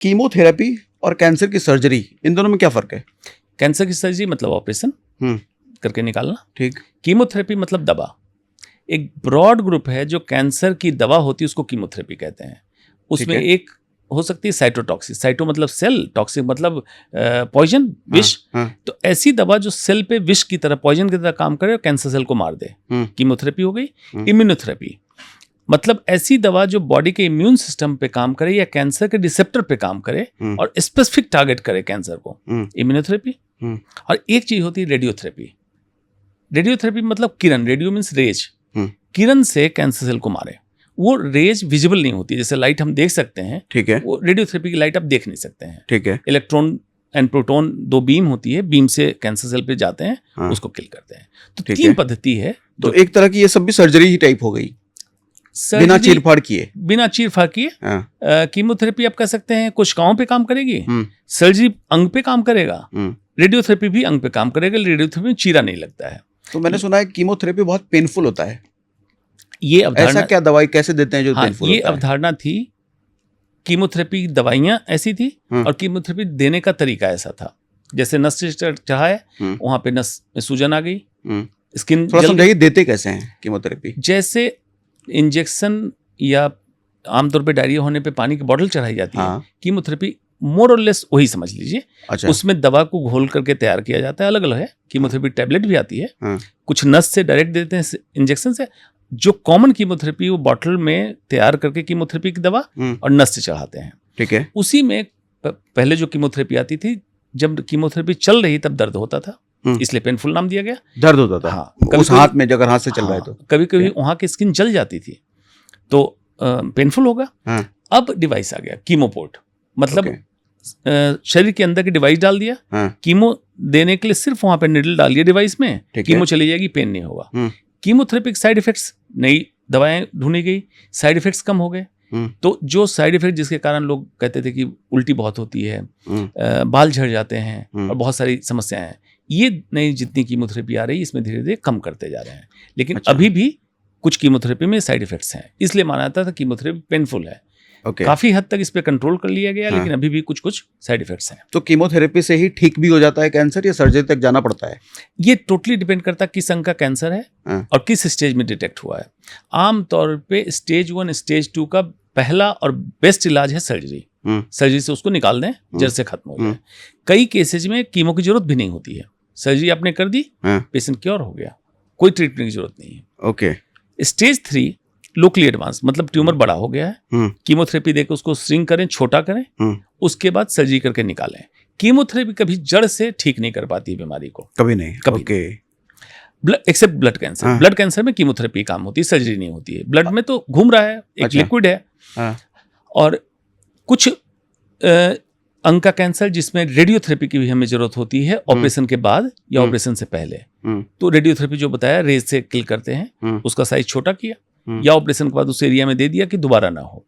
Chemotherapy और cancer की surgery, इन दोनों में क्या फ़र्क है? कैंसर की सर्जरी मतलब ऑपरेशन करके निकालना, ठीक। कीमोथेरेपी मतलब दवा। एक ब्रॉड ग्रुप है जो कैंसर की दवा होती है, उसको कीमोथेरेपी कहते हैं। उसमें एक हो सकती है साइटोटॉक्सिक, साइटो मतलब सेल, टॉक्सिक मतलब पॉइजन, विष। तो ऐसी दवा जो सेल पे विष की तरह, पॉइजन की तरह काम करे और कैंसर सेल को मार दे, कीमोथेरेपी हो गई। इम्यूनोथेरेपी मतलब ऐसी दवा जो बॉडी के इम्यून सिस्टम पे काम करे या कैंसर के रिसेप्टर पे काम करे और स्पेसिफिक टारगेट करे कैंसर को, इम्यूनोथेरेपी। और एक चीज होती है रेडियोथेरेपी। रेडियोथेरेपी मतलब किरण, रेडियो मीन्स रेज, किरण से कैंसर सेल को मारे। वो रेज विजिबल नहीं होती, जैसे लाइट हम देख सकते हैं, ठीक है। वो रेडियोथेरेपी की लाइट आप देख नहीं सकते हैं, ठीक है। इलेक्ट्रॉन एंड प्रोटॉन, दो बीम होती है, बीम से कैंसर सेल पे जाते हैं, उसको किल करते हैं। तो तीन पद्धति है। तो एक तरह की ये सब भी सर्जरी ही टाइप हो गई, बिना चीरफाड़ किए। बिना चीरफाड़ किए कीमोथेरेपी आप कह सकते हैं कोशिकाओं पे काम करेगी, सर्जरी अंग पे काम करेगा, रेडियोथेरेपी भी अंग पे काम करेगा, रेडियोथेरेपी में चीरा नहीं लगता है। तो मैंने सुना है कीमोथेरेपी बहुत पेनफुल होता है, ये अवधारणा, ऐसा क्या दवाई कैसे देते हैं जो पेनफुल ये होता है? अवधारणा थी। कीमोथेरेपी दवाइयां ऐसी थी और कीमोथेरेपी देने का तरीका ऐसा था। जैसे नस से चढ़ाया, वहां पे नस में सूजन आ गई, स्किन थोड़ा समझाइए, देते कैसे हैं कीमोथेरेपी? जैसे इंजेक्शन या आमतौर पे डायरिया होने पे पानी की बोतल चढ़ाई जाती है, कीमोथेरेपी मोर और लेस वही समझ लीजिए। अच्छा। उसमें दवा को घोल करके तैयार किया जाता है, अलग अलग है। कीमोथेरेपी टैबलेट भी आती है, कुछ नस से डायरेक्ट देते हैं इंजेक्शन से। जो कॉमन कीमोथेरेपी वो बॉटल में तैयार करके कीमोथेरेपी की दवा और नस से चढ़ाते हैं। ठीक है। उसी में पहले जो कीमोथेरेपी आती थी, जब कीमोथेरेपी चल रही तब दर्द होता था, इसलिए पेनफुल नाम दिया गया। दर्द होता था? हाँ, उस हाथ में, अगर हाथ से चल रहा है तो कभी कभी वहां की स्किन जल जाती थी, तो पेनफुल होगा। अब डिवाइस आ गया कीमोपोर्ट, मतलब शरीर के अंदर की डिवाइस डाल दिया, कीमो देने के लिए सिर्फ वहां पे निडल डाल दिया डिवाइस में, कीमो चली जाएगी, पेन नहीं होगा। कीमोथेरेपी साइड इफेक्ट्स, नई दवाएं ढूंढी गई, साइड इफेक्ट्स कम हो गए। तो जो साइड इफेक्ट जिसके कारण लोग कहते थे कि उल्टी बहुत होती है, बाल झड़ जाते हैं और बहुत सारी समस्याएं हैं, ये नई जितनी कीमोथेरेपी आ रही है इसमें धीरे धीरे कम करते जा रहे हैं। लेकिन अभी भी कुछ कीमोथेरेपी में साइड इफेक्ट्स हैं, इसलिए माना जाता था कीमोथेरेपी पेनफुल है। काफी हद तक इस पे कंट्रोल कर लिया गया, लेकिन अभी भी कुछ कुछ साइड इफेक्ट्स हैं। तो कीमोथेरेपी से ही ठीक भी हो जाता है कैंसर, या सर्जरी तक जाना पड़ता है? ये टोटली डिपेंड करता है किस अंग का कैंसर है और किस स्टेज में डिटेक्ट हुआ है। आमतौर पे स्टेज 1 स्टेज 2 का पहला और बेस्ट इलाज है सर्जरी। सर्जरी से उसको निकाल दें, जड़ से खत्म हो जाए। कई केसेज में कीमो की जरूरत भी नहीं होती है, सर्जरी आपने कर दी, पेशेंट क्योर हो गया, कोई ट्रीटमेंट की जरूरत नहीं है। ओके। स्टेज 3 लोकली एडवांस, मतलब ट्यूमर बड़ा हो गया है, कीमोथेरेपी देकर उसको श्रिंक करें, छोटा करें, उसके बाद सर्जरी करके निकालें। कीमोथेरेपी कभी जड़ से ठीक नहीं कर पाती बीमारी को, कभी नहीं। कभी except blood cancer. Blood cancer में कीमोथेरेपी काम होती है, सर्जरी नहीं होती है। ब्लड में तो घूम रहा है, एक लिक्विड है। और कुछ अंग का कैंसर जिसमें रेडियोथेरेपी की भी हमें जरूरत होती है, ऑपरेशन के बाद या ऑपरेशन से पहले। तो रेडियोथेरेपी जो बताया, रेज से किल करते हैं, उसका साइज छोटा किया, या ऑपरेशन के बाद उस एरिया में दे दिया कि दोबारा ना हो।